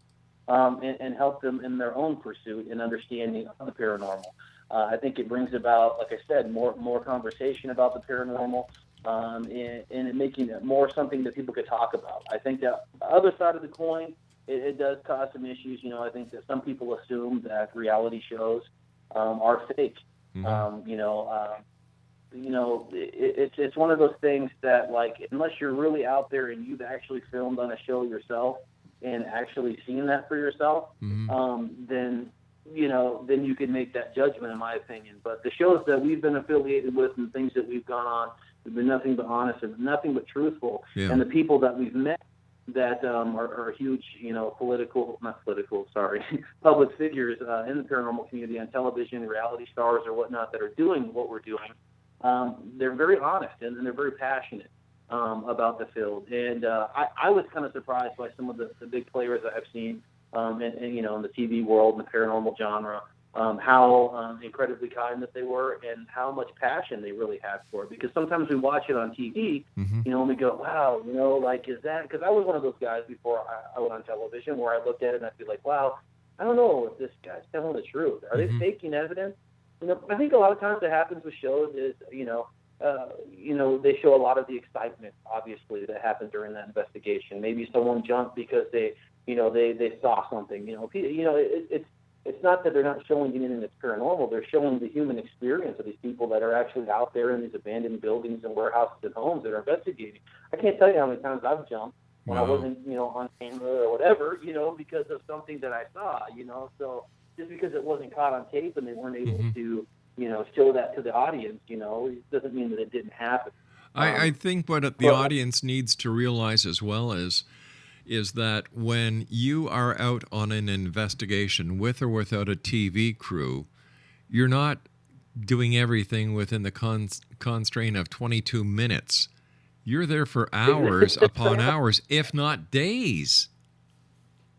and help them in their own pursuit and understanding of the paranormal. I think it brings about, like I said, more conversation about the paranormal, and making it more something that people could talk about. I think that the other side of the coin, it does cause some issues. I think that some people assume that reality shows are fake. It's one of those things that, like, unless you're really out there and you've actually filmed on a show yourself and actually seen that for yourself, then you can make that judgment, in my opinion. But the shows that we've been affiliated with and things that we've gone on have been nothing but honest and nothing but truthful. Yeah. And the people that we've met that are huge, public figures in the paranormal community on television, reality stars or whatnot that are doing what we're doing, they're very honest and they're very passionate about the field. And I was kind of surprised by some of the big players that I've seen in the TV world, in the paranormal genre, how incredibly kind that they were and how much passion they really had for it. Because sometimes we watch it on TV, and we go, wow, like, is that? Because I was one of those guys before I went on television where I looked at it and I'd be like, wow, I don't know if this guy's telling the truth. Are they faking evidence? I think a lot of times what happens with shows is, they show a lot of the excitement, obviously, that happened during that investigation. Maybe someone jumped because they saw something. It's not that they're not showing anything that's paranormal. They're showing the human experience of these people that are actually out there in these abandoned buildings and warehouses and homes that are investigating. I can't tell you how many times I've jumped when I wasn't, on camera or whatever, because of something that I saw, So just because it wasn't caught on tape and they weren't able to, show that to the audience, it doesn't mean that it didn't happen. I think what the audience needs to realize as well is that when you are out on an investigation with or without a TV crew, you're not doing everything within the constraint of 22 minutes. You're there for hours upon hours, if not days.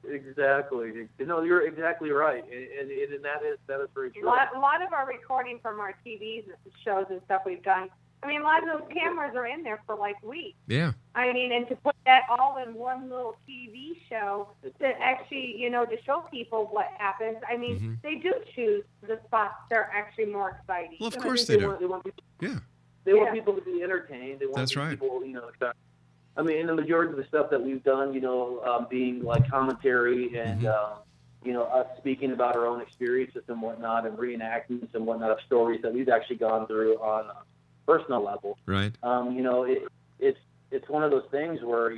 Exactly. You're exactly right, and that is very true. A lot of our recording from our TVs shows and stuff we've done, a lot of those cameras are in there for like weeks. Yeah. And to put that all in one little TV show to actually, to show people what happens, they do choose the spots that are actually more exciting. Well, of course they do. They want people, yeah. They want people to be entertained. They want That's right. people, excited. And the majority of the stuff that we've done, being like commentary and, us speaking about our own experiences and whatnot and reenactments and whatnot of stories that we've actually gone through on a personal level. Right. It's one of those things where,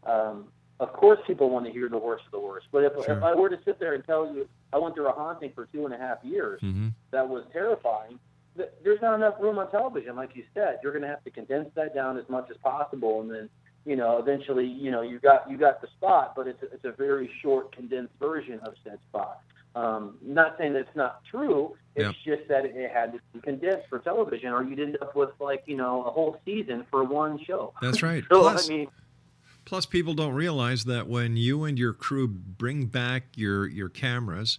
of course people want to hear the worst of the worst. But if I were to sit there and tell you I went through a haunting for 2.5 years, that was terrifying, there's not enough room on television, like you said. You're going to have to condense that down as much as possible, and then, eventually, you got the spot, but it's a very short, condensed version of said spot. Not saying that it's not true. It's just that it had to be condensed for television, or you'd end up with a whole season for one show. That's right. So, Plus, people don't realize that when you and your crew bring back your cameras,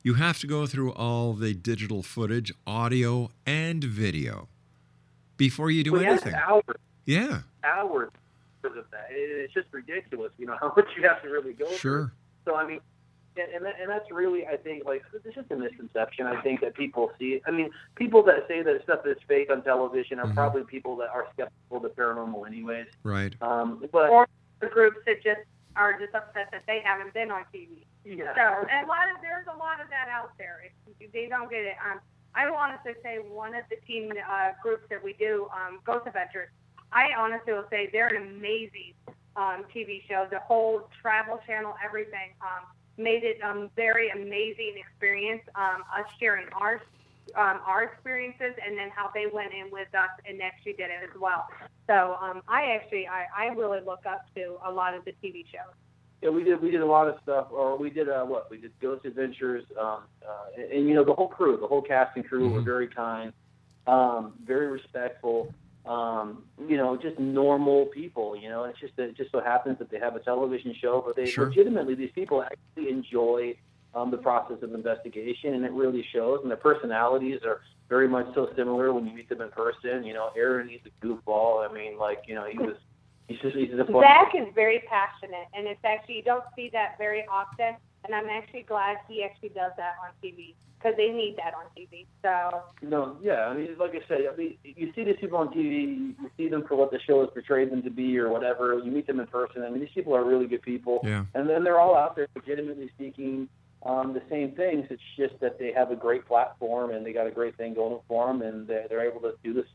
you have to go through all the digital footage, audio, and video before you do anything. Hours. Yeah. Hours of that. It's just ridiculous, how much you have to really go through. So, and that's really, I think, this is a misconception, I think, that people see. People that say that stuff is fake on television are probably people that are skeptical of the paranormal anyways. Right. Or the groups that are just upset that they haven't been on TV. Yeah. So, and there's a lot of that out there. If they don't get it. I honestly say one of the team groups that we do, Ghost Adventures, I honestly will say they're an amazing TV show. The whole travel channel, everything, made it very amazing experience. Us sharing our experiences, and then how they went in with us and actually did it as well. So I really look up to a lot of the TV shows. Yeah, we did a lot of stuff, or we did we did Ghost Adventures, and the whole crew, the whole cast and crew were very kind, very respectful, just normal people. It's just that it just so happens that they have a television show, but they legitimately, these people actually enjoy the process of investigation, and it really shows. And their personalities are very much so similar when you meet them in person. Aaron, he's a goofball. I mean, he's a fun. Zach is very passionate, and it's actually, you don't see that very often, and I'm actually glad he actually does that on TV, because they need that on TV. So. No, yeah, I mean, like I said, you see these people on TV, you see them for what the show has portrayed them to be or whatever. You meet them in person. I mean, these people are really good people. Yeah. And then they're all out there legitimately seeking the same things. It's just that they have a great platform and they got a great thing going for them, and they're able to do this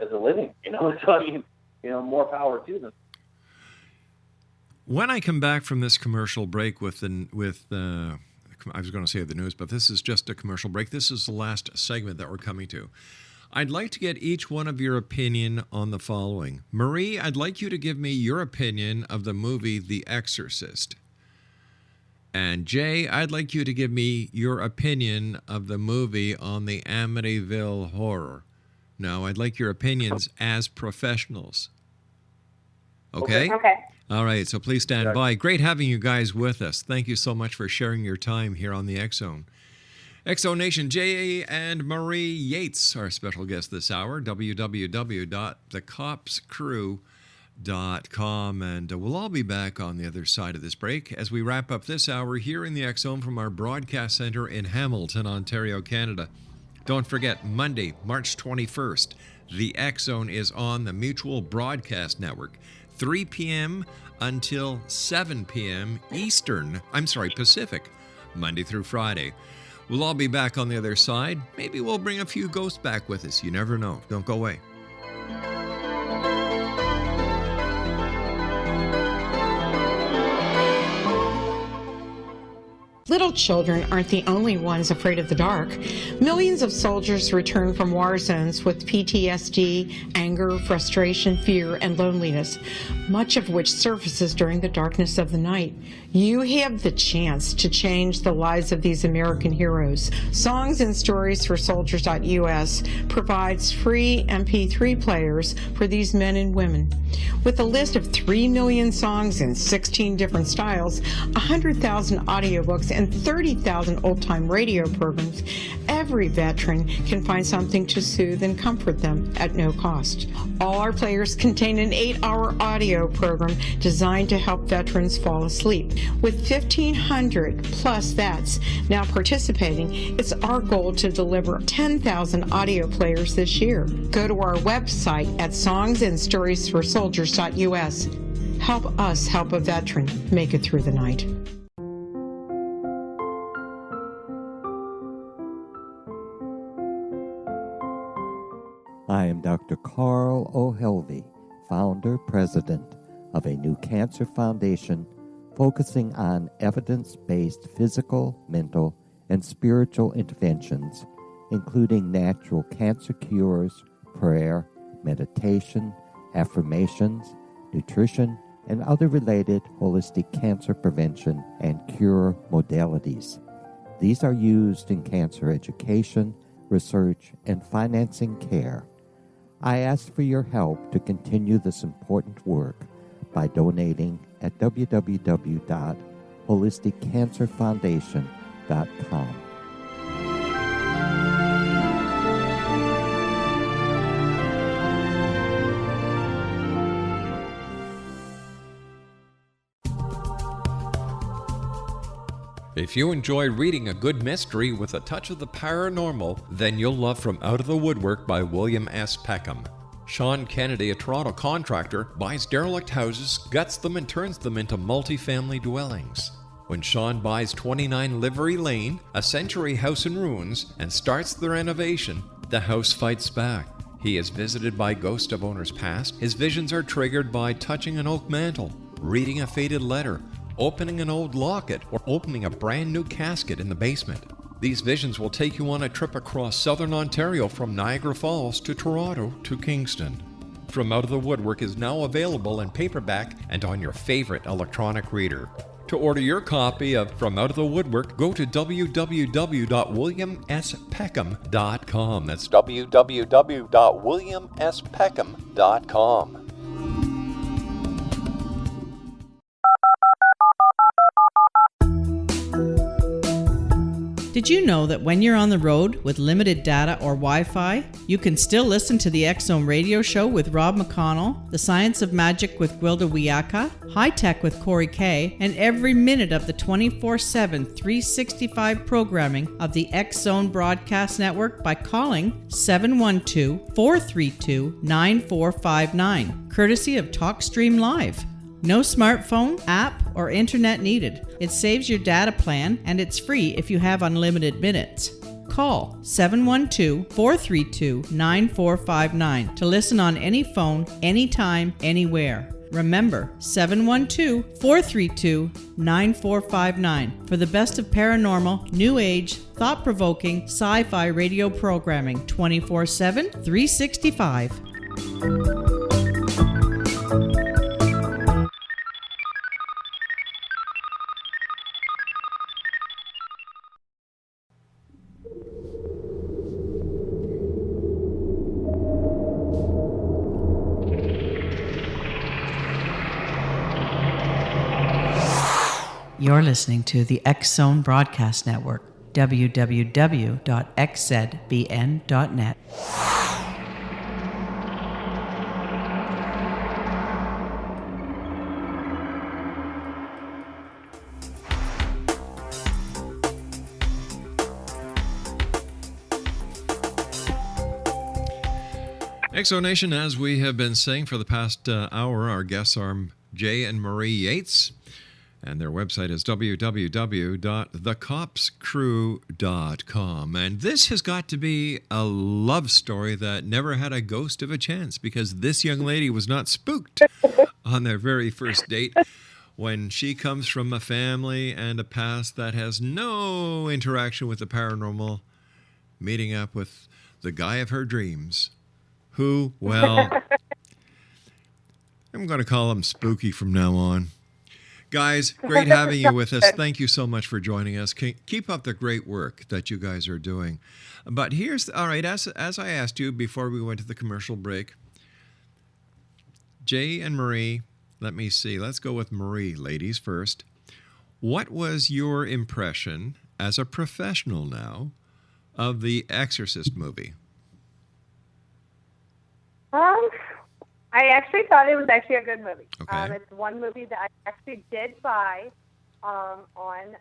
as a living. So I mean, more power to them. When I come back from this commercial break I was going to say the news, but this is just a commercial break. This is the last segment that we're coming to. I'd like to get each one of your opinion on the following. Marie, I'd like you to give me your opinion of the movie The Exorcist. And Jay, I'd like you to give me your opinion of the movie on the Amityville Horror. Now, I'd like your opinions as professionals. Okay? Okay. All right, so please stand by. Great having you guys with us. Thank you so much for sharing your time here on the X-Zone. X-Zone Nation, Jay and Marie Yates, our special guest this hour, www.thecopscrew.com. And we'll all be back on the other side of this break as we wrap up this hour here in the X-Zone from our broadcast center in Hamilton, Ontario, Canada. Don't forget, Monday, March 21st, the X-Zone is on the Mutual Broadcast Network, 3 p.m. until 7 p.m. Pacific, Monday through Friday. We'll all be back on the other side. Maybe we'll bring a few ghosts back with us. You never know. Don't go away. Little children aren't the only ones afraid of the dark. Millions of soldiers return from war zones with PTSD, anger, frustration, fear, and loneliness, much of which surfaces during the darkness of the night. You have the chance to change the lives of these American heroes. Songs and Stories for Soldiers.us provides free MP3 players for these men and women. With a list of 3 million songs in 16 different styles, 100,000 audiobooks, and 30,000 old-time radio programs, every veteran can find something to soothe and comfort them at no cost. All our players contain an 8-hour audio program designed to help veterans fall asleep. With 1,500 plus vets now participating, it's our goal to deliver 10,000 audio players this year. Go to our website at songsandstoriesforsoldiers.us. Help us help a veteran make it through the night. I am Dr. Carl O'Helvey, founder, president of a new cancer foundation focusing on evidence-based physical, mental, and spiritual interventions, including natural cancer cures, prayer, meditation, affirmations, nutrition, and other related holistic cancer prevention and cure modalities. These are used in cancer education, research, and financing care. I ask for your help to continue this important work by donating at www.holisticcancerfoundation.com. If you enjoy reading a good mystery with a touch of the paranormal, then you'll love From Out of the Woodwork by William S. Peckham. Sean Kennedy, a Toronto contractor, buys derelict houses, guts them, and turns them into multi-family dwellings. When Sean buys 29 Livery Lane, a century house in ruins, and starts the renovation, the house fights back. He is visited by ghosts of owners past. His visions are triggered by touching an oak mantle, reading a faded letter, opening an old locket, or opening a brand new casket in the basement. These visions will take you on a trip across southern Ontario from Niagara Falls to Toronto to Kingston. From Out of the Woodwork is now available in paperback and on your favorite electronic reader. To order your copy of From Out of the Woodwork, go to www.williamspeckham.com. That's www.williamspeckham.com. Did you know that when you're on the road with limited data or Wi-Fi, you can still listen to the X-Zone radio show with Rob McConnell, The Science of Magic with Gwilda Wiyaka, High Tech with Corey Kay, and every minute of the 24/7, 365 programming of the X-Zone Broadcast Network by calling 712-432-9459, courtesy of TalkStream Live. No smartphone, app, or internet needed. It saves your data plan, and it's free if you have unlimited minutes. Call 712-432-9459 to listen on any phone, anytime, anywhere. Remember, 712-432-9459 for the best of paranormal, new age, thought-provoking, sci-fi radio programming 24/7, 365. You're listening to the X-Zone Broadcast Network, www.xzbn.net. X-Zone Nation, as we have been saying for the past hour, our guests are Jay and Marie Yates. And their website is www.thecopscrew.com. And this has got to be a love story that never had a ghost of a chance, because this young lady was not spooked on their very first date when she comes from a family and a past that has no interaction with the paranormal, meeting up with the guy of her dreams, who, well, I'm going to call him Spooky from now on. Guys, great having you with us. Thank you so much for joining us. Keep up the great work that you guys are doing. But here's, all right, as I asked you before we went to the commercial break, Jay and Marie, let me see. Let's go with Marie, ladies first. What was your impression as a professional now of the Exorcist movie? I actually thought it was actually a good movie. Okay. It's one movie that I actually did buy on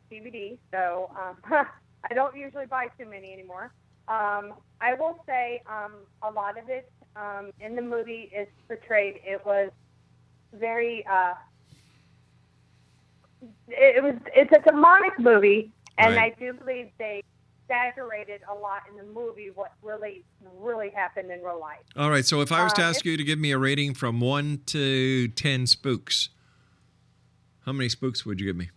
DVD, so I don't usually buy too many anymore. I will say a lot of it in the movie is portrayed. It was very. It's a demonic movie, and right. I do believe they exaggerated a lot in the movie what really happened in real life. All right, so if I was to ask you to give me a rating from 1 to 10 spooks, how many spooks would you give me?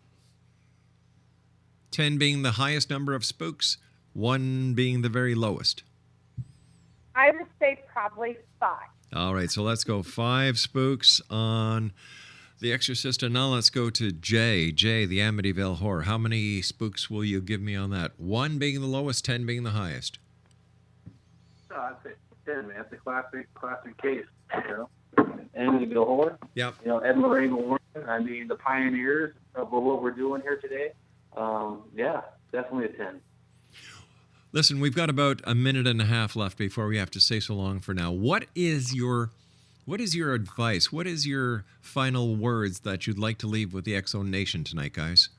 10 being the highest number of spooks, 1 being the very lowest. I would say probably 5. All right, so let's go 5 spooks on The Exorcist, and now let's go to Jay, the Amityville Horror. How many spooks will you give me on that? 1 being the lowest, 10 being the highest. I'd say 10, man. It's a classic case, you know. Amityville Horror. Yep. You know, Ed and Lorraine Warren. I mean, the pioneers of what we're doing here today. Yeah, definitely a 10. Listen, we've got about a minute and a half left before we have to say so long for now. What is your advice? What is your final words that you'd like to leave with the X-Zone Nation tonight, guys?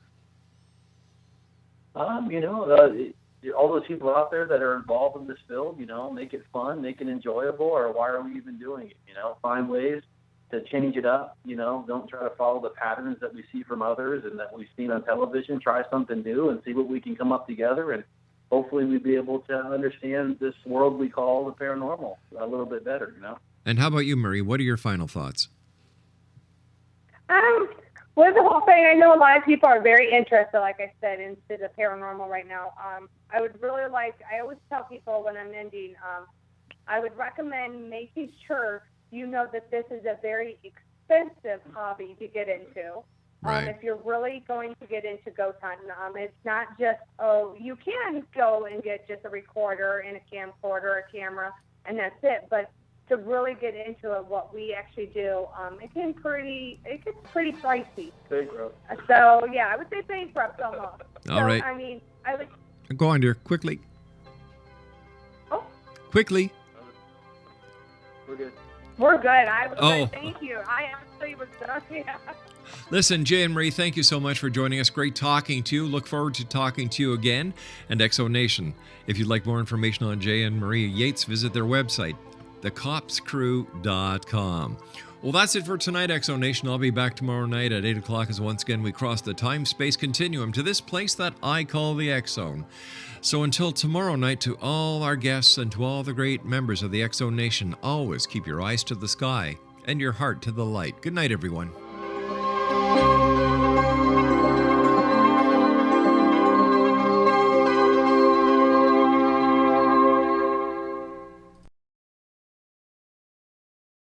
You know, all those people out there that are involved in this field, you know, make it fun, make it enjoyable, or why are we even doing it? You know, find ways to change it up. You know, don't try to follow the patterns that we see from others and that we've seen on television. Try something new and see what we can come up together, and hopefully we'll be able to understand this world we call the paranormal a little bit better, you know. And how about you, Marie? What are your final thoughts? With the whole thing, I know a lot of people are very interested, like I said, into the paranormal right now. I would really I always tell people when I'm ending, I would recommend making sure you know that this is a very expensive hobby to get into. Right. If you're really going to get into ghost hunting, it's not just, you can go and get just a recorder and a camcorder, a camera, and that's it. But to really get into it, what we actually do, it gets pretty pricey. Big growth. So yeah, I would say paint preps almost. All right. I mean, I would. Go on, dear. Quickly. Oh. Quickly. We're good. We're good. I was Oh. thank you. I actually was done. Yeah. Listen, Jay and Marie, thank you so much for joining us. Great talking to you. Look forward to talking to you again. And Exo Nation, if you'd like more information on Jay and Marie Yates, visit their website, thecopscrew.com. Well, that's it for tonight, Exo Nation. I'll be back tomorrow night at 8 o'clock as once again we cross the time-space continuum to this place that I call the X-Zone. So until tomorrow night, to all our guests and to all the great members of the Exo Nation, always keep your eyes to the sky and your heart to the light. Good night, everyone.